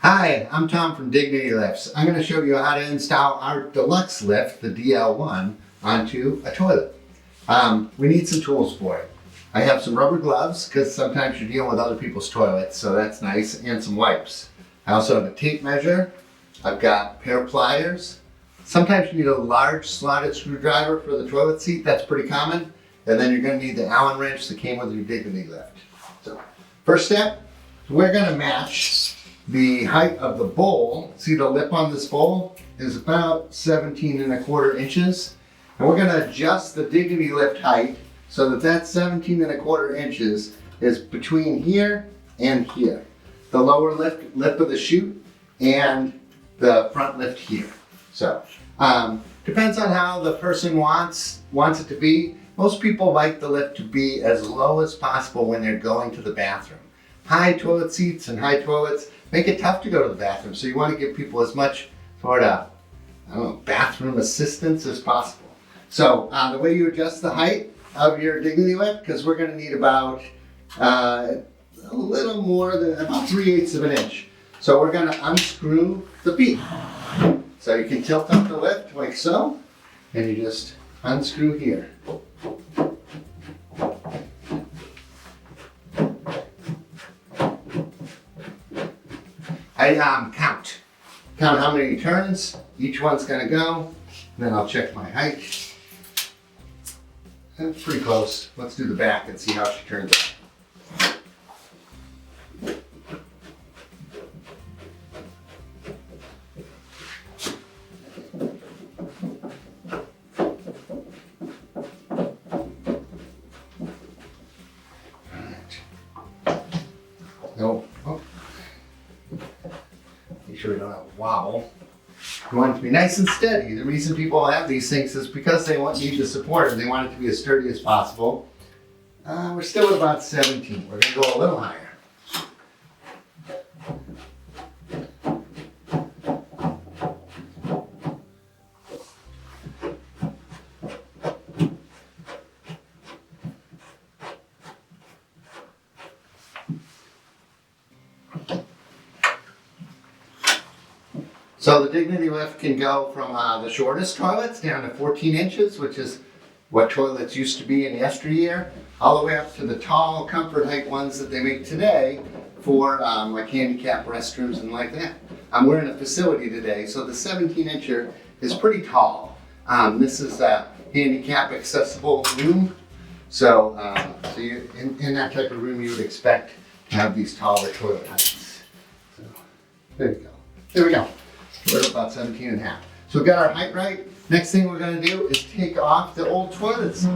Hi, I'm Tom from Dignity Lifts. I'm going to show you how to install our Deluxe lift, the DL1, onto a toilet. We need some tools for it. I have some rubber gloves because sometimes you're dealing with other people's toilets, so that's nice, and some wipes. I also have a tape measure. I've got a pair of pliers. Sometimes you need a large slotted screwdriver for the toilet seat. That's pretty common. And then you're going to need the Allen wrench that came with your Dignity lift. So, first step, we're going to match the height of the bowl. See the lip on this bowl is about 17¼ inches. And we're going to adjust the Dignity lift height so that that 17¼ inches is between here and here. The lower lip of the chute and the front lift here. So, depends on how the person wants it to be. Most people like the lift to be as low as possible when they're going to the bathroom. High toilet seats and high toilets make it tough to go to the bathroom, so you want to give people as much sort of, bathroom assistance as possible. So the way you adjust the height of your Dignity lift, because we're going to need about a little more than about 3/8 of an inch. So we're going to unscrew the bead. So you can tilt up the lift like so, and you just unscrew here. I count how many turns each one's gonna go, and then I'll check my height. That's pretty close. Let's do the back and see how she turns out. No. Oh. Make sure we don't have a wobble. You want it to be nice and steady. The reason people have these things is because they need the support and they want it to be as sturdy as possible. We're still at about 17. We're going to go a little higher. So the Dignity lift can go from the shortest toilets down to 14 inches, which is what toilets used to be in yesteryear, all the way up to the tall comfort height ones that they make today for like handicap restrooms and like that. We're in a facility today, so the 17-incher is pretty tall. This is a handicap accessible room. So, you, in that type of room, you would expect to have these taller toilet heights. So, there you go. There we go. We're at about 17½. So we've got our height right. Next thing we're going to do is take off the old toilet seat,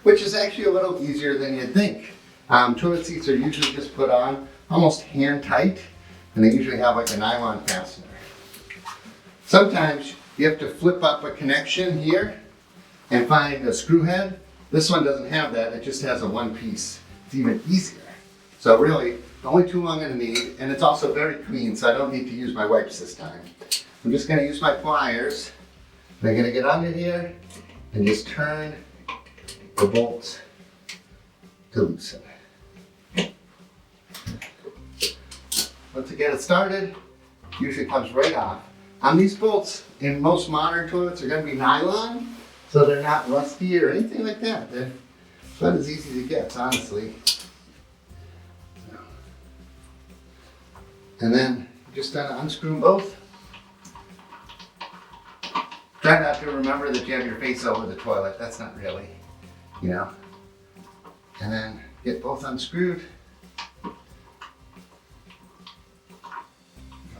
which is actually a little easier than you'd think. Toilet seats are usually just put on almost hand tight, and they usually have like a nylon fastener. Sometimes you have to flip up a connection here and find a screw head. This one doesn't have that, it just has a one piece. It's even easier. So really, the only tool I'm going to need, and it's also very clean, so I don't need to use my wipes this time. I'm just going to use my pliers. I'm going to get under here and just turn the bolts to loosen. Once I get it started, usually comes right off. These bolts in most modern toilets are going to be nylon, so they're not rusty or anything like that. They're not as easy to get, honestly. And then just unscrew them both. Try not to remember that you have your face over the toilet. That's not really, And then get both unscrewed. Got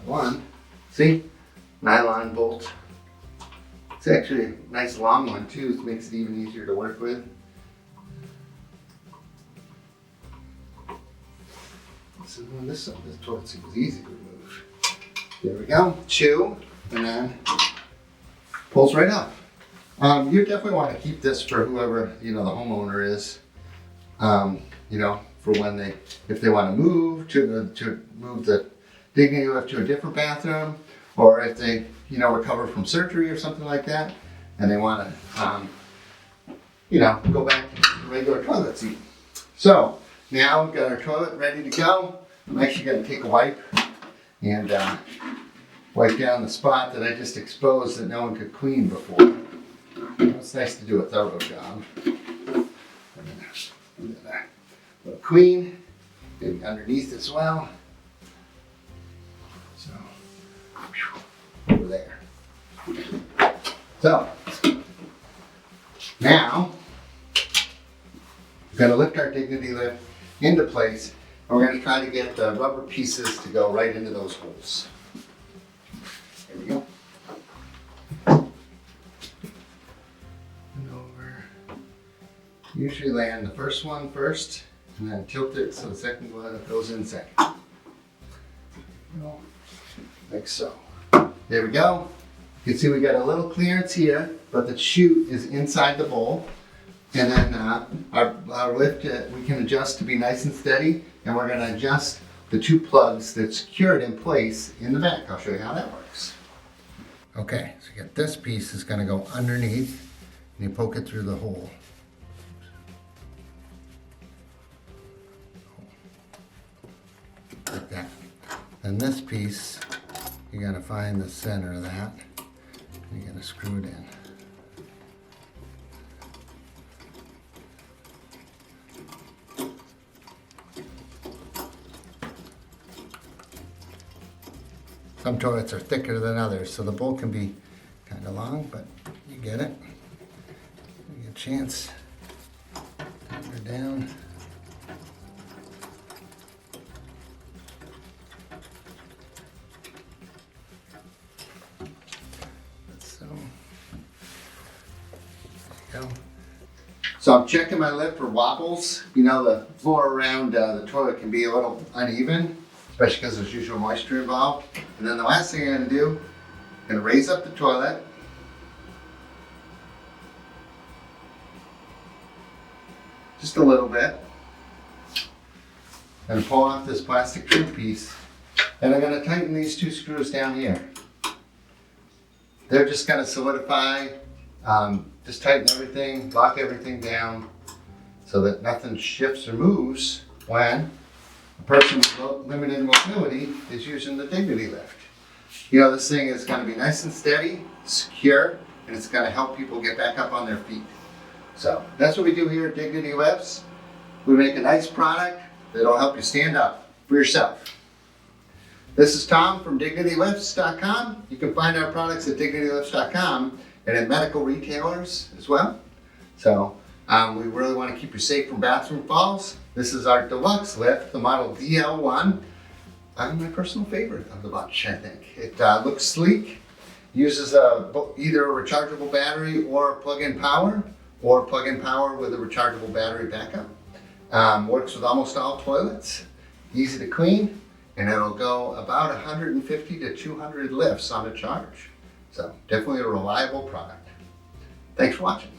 one. See? Nylon bolt. It's actually a nice long one too. It makes it even easier to work with. So this toilet seat was easy to remove. There we go. Chew, and then pulls right off. You definitely want to keep this for whoever the homeowner is. For when if they want to move move the Dignity lift to a different bathroom, or if they recover from surgery or something like that, and they want to go back to the regular toilet seat. So now we've got our toilet ready to go. I'm actually going to take a wipe and wipe down the spot that I just exposed that no one could clean before. It's nice to do a thorough job. We'll clean, maybe underneath as well. So, over there. So, now, we're going to lift our Dignity lift into place, and we're going to try to get the rubber pieces to go right into those holes. There we go. And over. Usually land the first one first, and then tilt it so the second one goes in second. Like so. There we go. You can see we got a little clearance here, but the chute is inside the bowl. And then our lift, we can adjust to be nice and steady, and we're going to adjust the two plugs that's secured in place in the back. I'll show you how that works. Okay, so you get this piece is going to go underneath, and you poke it through the hole. Like that. And this piece, you're going to find the center of that, and you're going to screw it in. Some toilets are thicker than others, so the bowl can be kind of long, but you get it. You get a chance. Put her down. So, there you go. So I'm checking my lift for wobbles. You know, the floor around the toilet can be a little uneven, especially because there's usual moisture involved. And then the last thing I'm going to do, I'm going to raise up the toilet. Just a little bit. I'm going to pull off this plastic trim piece, and I'm going to tighten these two screws down here. They're just going to solidify, just tighten everything, lock everything down so that nothing shifts or moves when a person with limited mobility is using the Dignity lift. You know, this thing is going to be nice and steady, secure, and it's going to help people get back up on their feet. So that's what we do here at Dignity Lifts. We make a nice product that'll help you stand up for yourself. This is Tom from DignityLifts.com. You can find our products at DignityLifts.com and at medical retailers as well. So we really want to keep you safe from bathroom falls. This is our Deluxe lift, the model DL1. My personal favorite of the bunch, I think. It looks sleek, uses either a rechargeable battery or plug-in power, or plug-in power with a rechargeable battery backup. Works with almost all toilets, easy to clean, and it'll go about 150 to 200 lifts on a charge. So definitely a reliable product. Thanks for watching.